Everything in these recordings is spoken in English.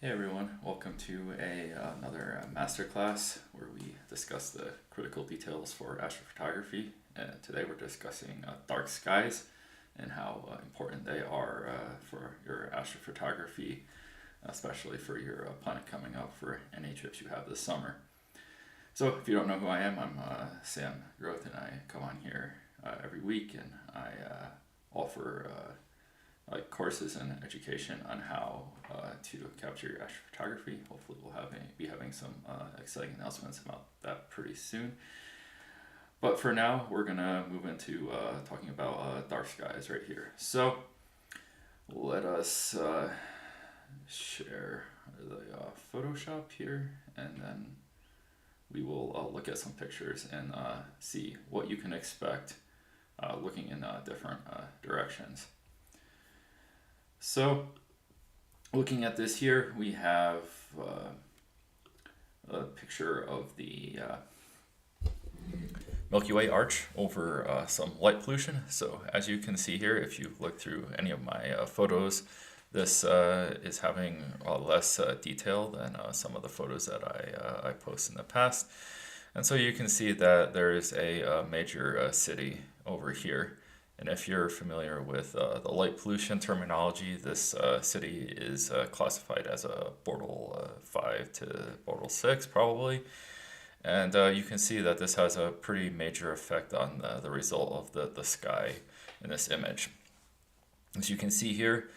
Hey everyone, welcome to another masterclass where we discuss the critical details for astrophotography. And today we're discussing dark skies and how important they are for your astrophotography, especially for your planet coming up for any trips you have this summer. So if you don't know who I am, I'm Sam Groth, and I come on here every week and I offer courses and education on how to capture your astrophotography. Hopefully, we'll be having some exciting announcements about that pretty soon. But for now, we're gonna move into talking about dark skies right here. So let us share the Photoshop here, and then we will look at some pictures and see what you can expect looking in different directions. So, looking at this here, we have a picture of the Milky Way arch over some light pollution. So, as you can see here, if you look through any of my photos, this is having less detail than some of the photos that I post in the past. And so you can see that there is a major city over here. And if you're familiar with the light pollution terminology, this city is classified as a Bortle 5 to Bortle 6 probably. And you can see that this has a pretty major effect on the result of the sky in this image. As you can see here,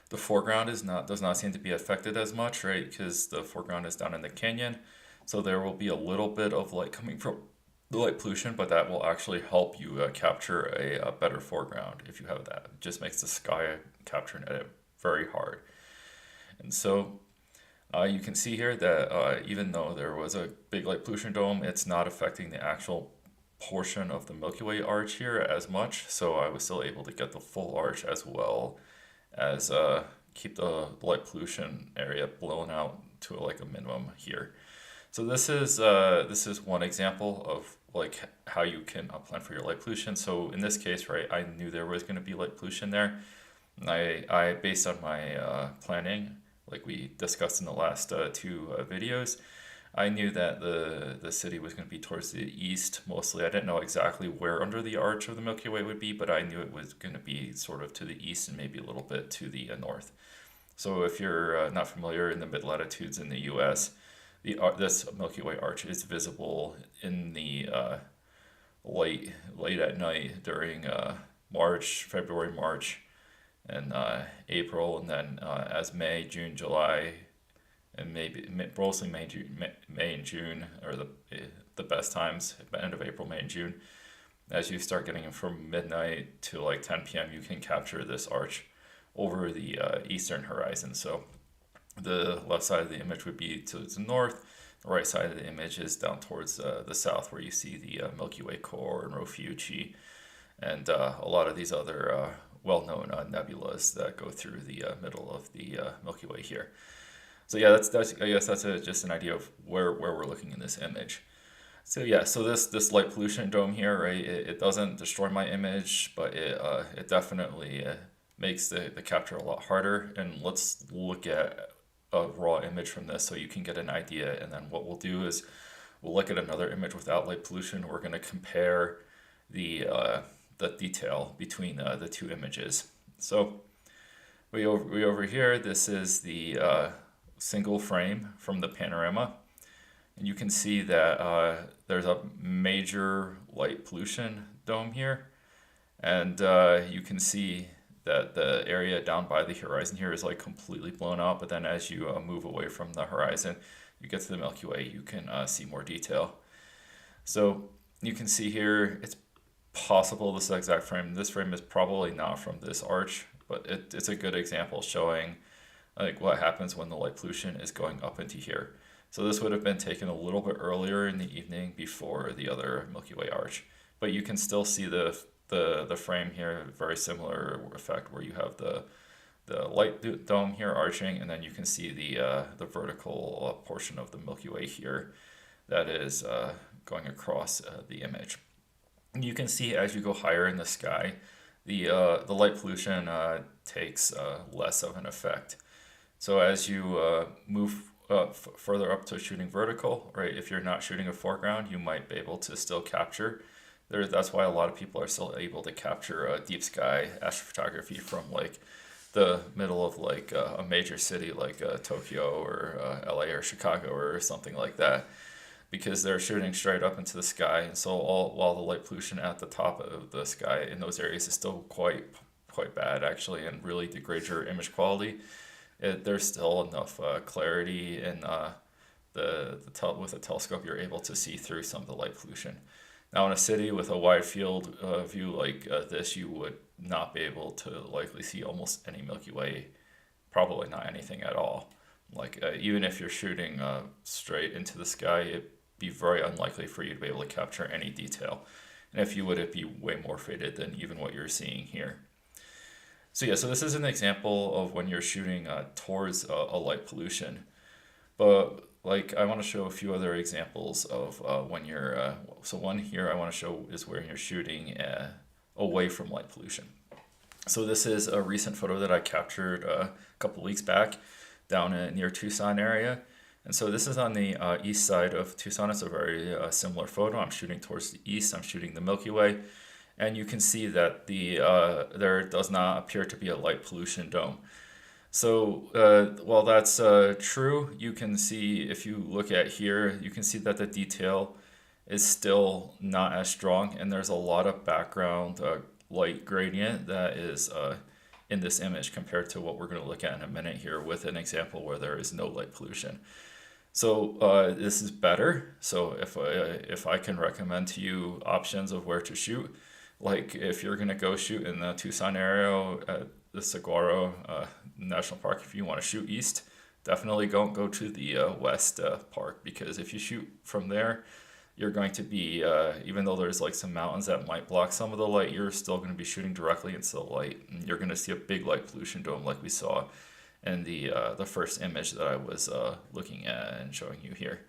the foreground does not seem to be affected as much, right? Because the foreground is down in the canyon. So there will be a little bit of light coming from the light pollution, but that will actually help you capture a better foreground if you have that. It just makes the sky capturing it very hard. And so you can see here that even though there was a big light pollution dome, it's not affecting the actual portion of the Milky Way arch here as much. So I was still able to get the full arch as well as keep the light pollution area blown out to like a minimum here. So this is one example of like how you can plan for your light pollution. So in this case, right, I knew there was going to be light pollution there. I based on my planning, like we discussed in the last two videos, I knew that the city was going to be towards the east mostly. I didn't know exactly where under the arch of the Milky Way would be, but I knew it was going to be sort of to the east and maybe a little bit to the north. So if you're not familiar in the mid latitudes in the U.S., this Milky Way arch is visible in the late at night during February, March, and April, and then as May, June, July, and mostly May and June are the best times. At the end of April, May, and June, as you start getting from midnight to like 10 p.m., you can capture this arch over the eastern horizon. So the left side of the image would be to the north. The right side of the image is down towards the south, where you see the Milky Way core and Ophiuchi, and a lot of these other well-known nebulas that go through the middle of the Milky Way here. So yeah, that's I guess that's just an idea of where we're looking in this image. So yeah, so this light pollution dome here, right? It doesn't destroy my image, but it definitely makes the capture a lot harder. And let's look at a raw image from this so you can get an idea. And then what we'll do is we'll look at another image without light pollution. We're going to compare the detail between the two images. So we over here, this is the single frame from the panorama. And you can see that there's a major light pollution dome here. And you can see that the area down by the horizon here is like completely blown out, but then as you move away from the horizon, you get to the Milky Way, you can see more detail. So you can see here, it's possible this exact frame. This frame is probably not from this arch, but it's a good example showing like what happens when the light pollution is going up into here. So this would have been taken a little bit earlier in the evening before the other Milky Way arch, but you can still see the frame here, very similar effect where you have the light dome here arching, and then you can see the vertical portion of the Milky Way here that is going across the image. And you can see as you go higher in the sky, the light pollution takes less of an effect. So as you move further up to shooting vertical, right, if you're not shooting a foreground, you might be able to still capture. That's why a lot of people are still able to capture deep sky astrophotography from like the middle of like a major city like Tokyo or LA or Chicago or something like that, because they're shooting straight up into the sky, and so all while the light pollution at the top of the sky in those areas is still quite bad actually, and really degrades your image quality. There's still enough clarity and with a telescope you're able to see through some of the light pollution. Now in a city with a wide field view like this, you would not be able to likely see almost any Milky Way, probably not anything at all. Like even if you're shooting straight into the sky, it'd be very unlikely for you to be able to capture any detail. And if you would, it'd be way more faded than even what you're seeing here. So yeah, so this is an example of when you're shooting towards a light pollution. But like I want to show a few other examples of when you're, so one here I want to show is where you're shooting away from light pollution. So this is a recent photo that I captured a couple weeks back down near Tucson area. And so this is on the east side of Tucson. It's a very similar photo. I'm shooting towards the east. I'm shooting the Milky Way. And you can see that there does not appear to be a light pollution dome. So while that's true, you can see, if you look at here, you can see that the detail is still not as strong, and there's a lot of background light gradient that is in this image compared to what we're going to look at in a minute here with an example where there is no light pollution. So this is better. So if I can recommend to you options of where to shoot, like if you're gonna go shoot in the Tucson area at the Saguaro National Park, if you want to shoot east, definitely don't go to the west park, because if you shoot from there, you're going to be even though there's like some mountains that might block some of the light, you're still going to be shooting directly into the light, and you're going to see a big light pollution dome like we saw in the first image that I was looking at and showing you here.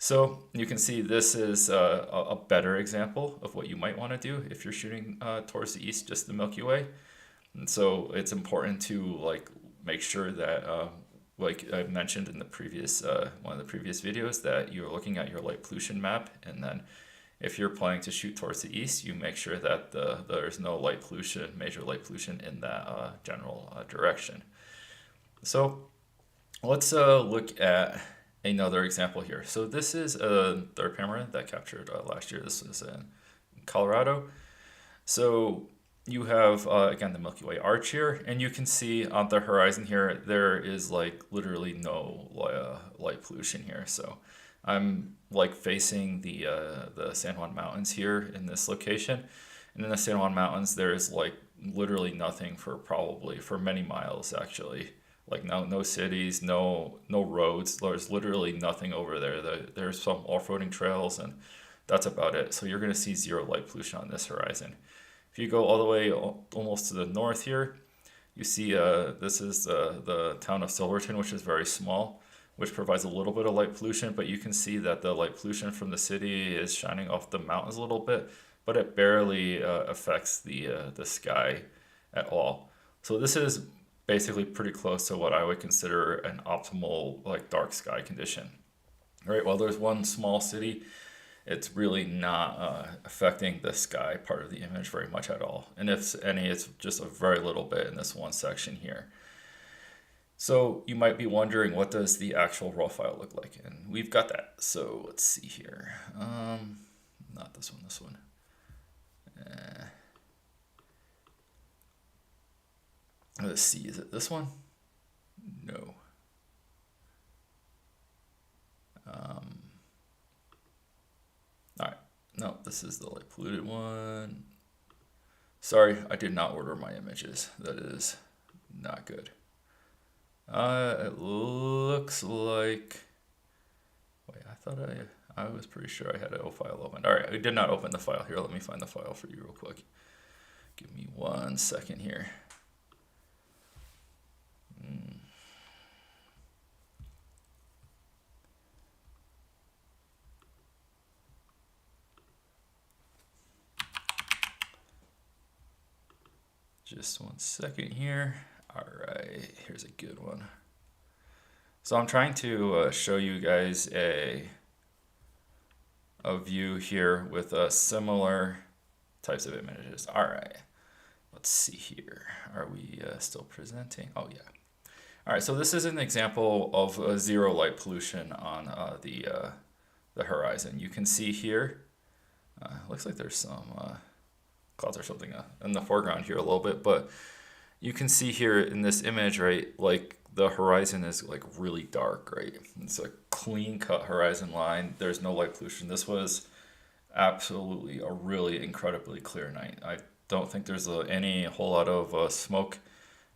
So you can see this is a better example of what you might want to do if you're shooting towards the east, just the Milky Way. And so it's important to like make sure that like I mentioned in the previous one of the previous videos, that you're looking at your light pollution map, and then if you're planning to shoot towards the east, you make sure that there's no light pollution, major light pollution in that general direction. So let's look at another example here. So this is a third camera that captured last year. This was in Colorado. So you have again the Milky Way arch here, and you can see on the horizon here there is like literally no light pollution here. So I'm like facing the San Juan Mountains here in this location, and in the San Juan Mountains there's like literally nothing for many miles actually. Like no cities, no roads. There's literally nothing over there. There's some off-roading trails, and that's about it. So you're gonna see zero light pollution on this horizon. If you go all the way almost to the north here, you see this is the town of Silverton, which is very small, which provides a little bit of light pollution, but you can see that the light pollution from the city is shining off the mountains a little bit, but it barely affects the sky at all. So this is basically pretty close to what I would consider an optimal like dark sky condition. Right, while there's one small city, it's really not affecting the sky part of the image very much at all. And if any, it's just a very little bit in this one section here. So you might be wondering, what does the actual raw file look like? And we've got that. So let's see here. Not this one, this one. Let's see, is it this one? No. All right, no, this is the light polluted one. Sorry, I did not order my images. That is not good. It looks like, wait, I thought I was pretty sure I had a file open. All right, I did not open the file here. Let me find the file for you real quick. Give me 1 second here. Just 1 second here. All right, here's a good one. So I'm trying to show you guys a view here with similar types of images. All right, let's see here. Are we still presenting? Oh yeah. All right, so this is an example of zero light pollution on the horizon. You can see here, looks like there's some clouds or something in the foreground here a little bit, but you can see here in this image, right, like the horizon is like really dark, right? It's a clean cut horizon line. There's no light pollution. This was absolutely a really incredibly clear night. I don't think there's any whole lot of smoke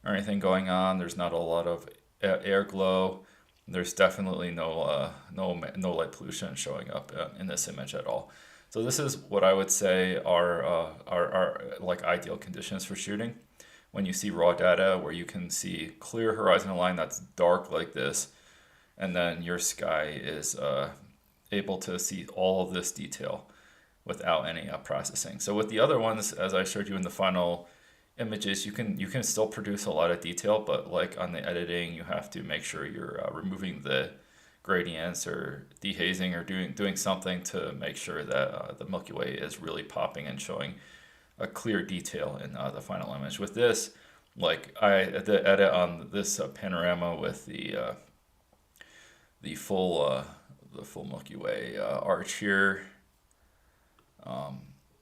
or anything going on. There's not a lot of air glow. There's definitely no light pollution showing up in this image at all. So this is what I would say are like ideal conditions for shooting. When you see raw data where you can see clear horizon line that's dark like this, and then your sky is able to see all of this detail without any processing. So with the other ones, as I showed you in the final images, you can still produce a lot of detail, but like on the editing, you have to make sure you're removing the gradients or dehazing or doing something to make sure that the Milky Way is really popping and showing a clear detail in the final image. With this, like the edit on this panorama with the full Milky Way arch here.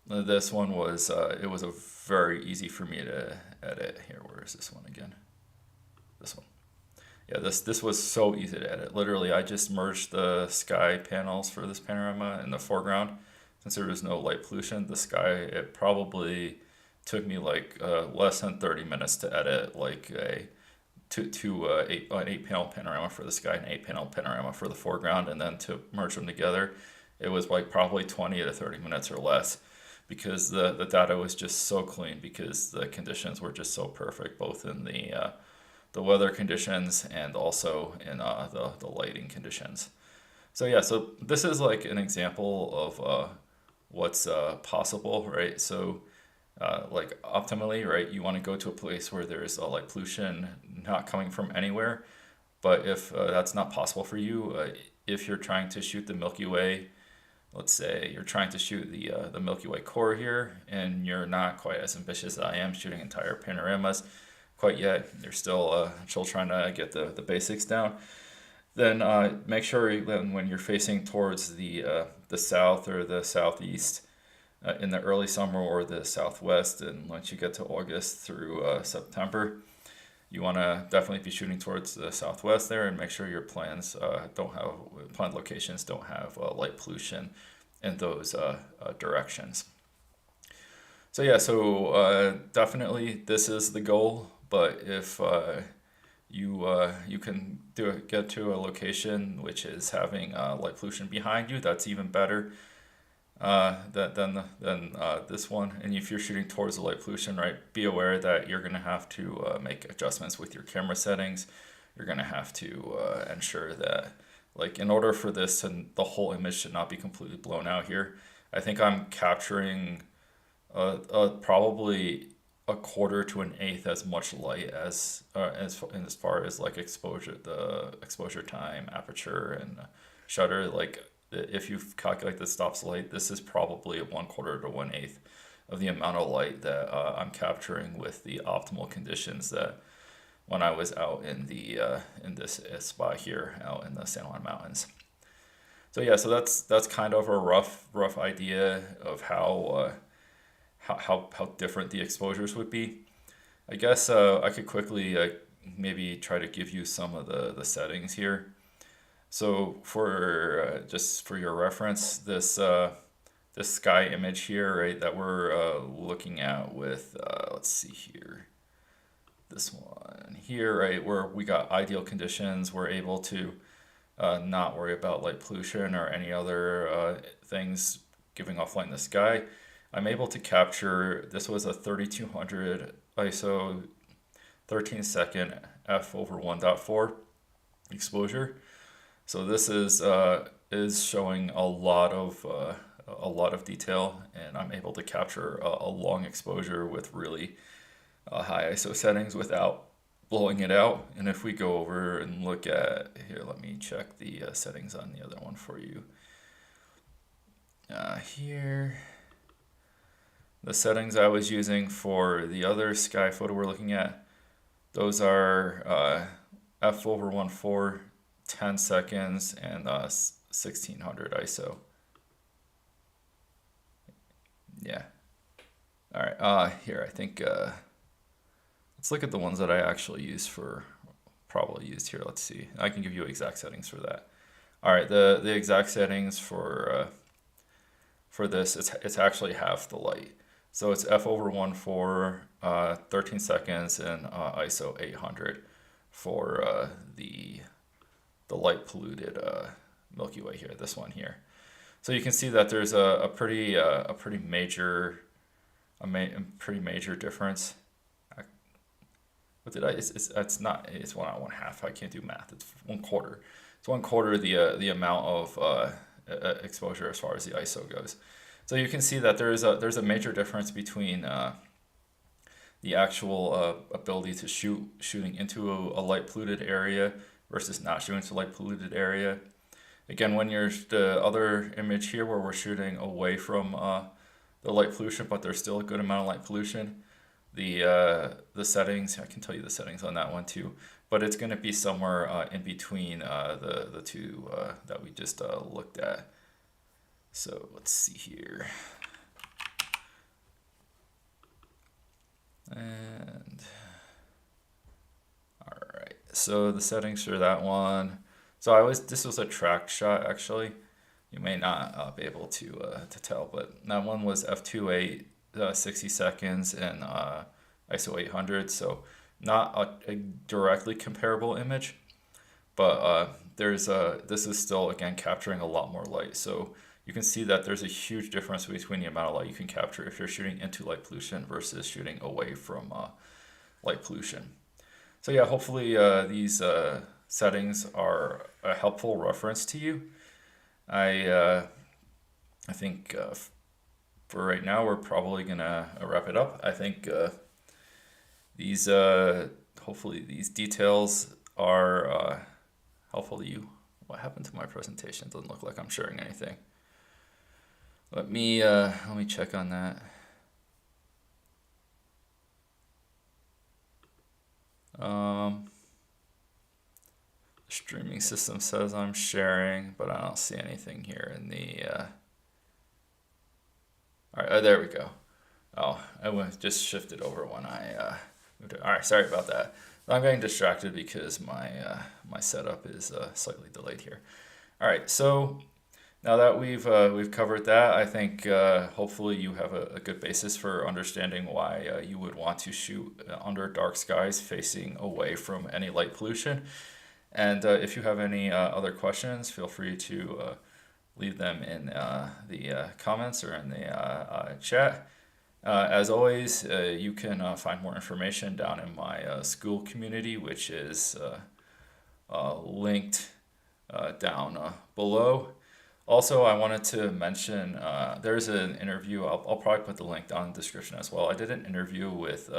This one was it was a very easy for me to edit. Here, where is this one again? This one. Yeah, this was so easy to edit. Literally, I just merged the sky panels for this panorama in the foreground. Since there was no light pollution, the sky, it probably took me like less than 30 minutes to edit like an 8 panel panorama for the sky and 8 panel panorama for the foreground, and then to merge them together, it was like probably 20 to 30 minutes or less, because the data was just so clean, because the conditions were just so perfect, both in the weather conditions and also in the lighting conditions. So yeah, so this is like an example of what's possible, right? So like optimally, right, you want to go to a place where there's light pollution not coming from anywhere. But if that's not possible for you, if you're trying to shoot the Milky Way, let's say you're trying to shoot the Milky Way core here, and you're not quite as ambitious as I am shooting entire panoramas quite yet, you're still trying to get the basics down, then make sure that when you're facing towards the south or the southeast in the early summer, or the southwest, and once you get to August through September, you want to definitely be shooting towards the southwest there, and make sure your planned locations don't have light pollution in those directions. So yeah, so definitely this is the goal. But if you can get to a location which is having light pollution behind you, that's even better than this one. And if you're shooting towards the light pollution, right, be aware that you're going to have to make adjustments with your camera settings. You're going to have to ensure that, like, in order for this and the whole image to not be completely blown out here, I think I'm capturing probably a quarter to an eighth as much light as far as like the exposure time, aperture, and shutter. Like, if you calculate the stops light, this is probably a 1/4 to 1/8 of the amount of light that I'm capturing with the optimal conditions that when I was out in this spot here out in the San Juan Mountains. So yeah, so that's kind of a rough idea of how different the exposures would be. I guess I could quickly maybe try to give you some of the settings here. So for just for your reference, this sky image here, right, that we're looking at with let's see here, this one here, right, where we got ideal conditions, we're able to not worry about light pollution or any other things giving off light in the sky. I'm able to capture, this was a 3200 ISO 13-second f/1.4 exposure. So this is showing a lot of detail, and I'm able to capture a long exposure with really high ISO settings without blowing it out. And if we go over and look at here, let me check the settings on the other one for you. Here, the settings I was using for the other sky photo we're looking at, those are f over 1.4, 10 seconds, and 1600 ISO. Yeah. All right. Here, I think let's look at the ones that I actually use for probably used here. Let's see. I can give you exact settings for that. All right. The exact settings for this, it's actually half the light. So it's f over 1.4, 13 seconds, and ISO 800 for the light polluted Milky Way here. This one here. So you can see that there's a pretty major difference. What did I? It's not. It's 1/1/2. I can't do math. It's 1/4. It's 1/4 the amount of exposure as far as the ISO goes. So you can see that there's a major difference between the actual ability to shooting into a light polluted area versus not shooting into light polluted area. Again, when you're the other image here where we're shooting away from the light pollution, but there's still a good amount of light pollution, the settings, I can tell you the settings on that one too, but it's going to be somewhere in between the two that we just looked at. So let's see here. And all right, so the settings for that one. So this was a tracked shot actually. You may not be able to tell, but that one was f2.8, 60 seconds, and ISO 800. So not a directly comparable image, but this is still again capturing a lot more light. So you can see that there's a huge difference between the amount of light you can capture if you're shooting into light pollution versus shooting away from light pollution. So yeah, hopefully these settings are a helpful reference to you. I think for right now we're probably gonna wrap it up. I think these hopefully these details are helpful to you. What happened to my presentation? Doesn't look like I'm sharing anything. Let me check on that. Streaming system says I'm sharing, but I don't see anything here in the. All right, there we go. Oh, just shifted over when I moved it. All right, sorry about that. I'm getting distracted because my setup is slightly delayed here. All right, so now that we've covered that, I think hopefully you have a good basis for understanding why you would want to shoot under dark skies facing away from any light pollution. And if you have any other questions, feel free to leave them in the comments or in the chat. As always, you can find more information down in my school community, which is linked down below. Also, I wanted to mention there's an interview. I'll probably put the link down in the description as well. I did an interview with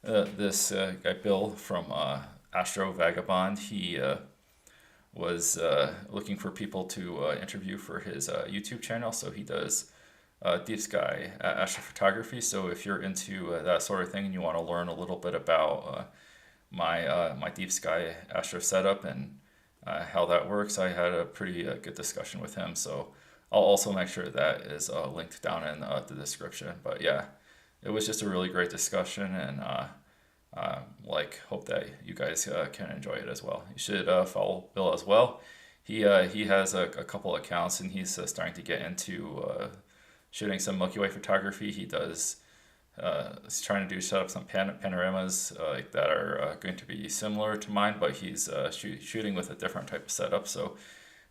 this guy, Bill, from Astro Vagabond. He was looking for people to interview for his YouTube channel. So he does deep sky astrophotography. So if you're into that sort of thing and you want to learn a little bit about my deep sky astro setup and how that works, I had a pretty good discussion with him. So I'll also make sure that is linked down in the description. But yeah, it was just a really great discussion, and hope that you guys can enjoy it as well. You should follow Bill as well. He has a couple accounts, and he's starting to get into shooting some Milky Way photography. He does. He's trying to set up some panoramas that are going to be similar to mine, but he's shooting with a different type of setup. So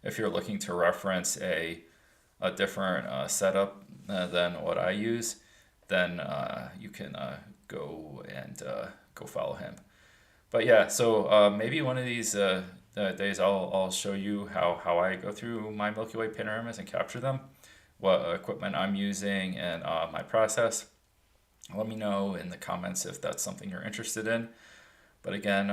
if you're looking to reference a different setup than what I use, then you can go and go follow him. But yeah, so maybe one of these days I'll show you how I go through my Milky Way panoramas and capture them, what equipment I'm using, and my process. Let me know in the comments if that's something you're interested in. But again,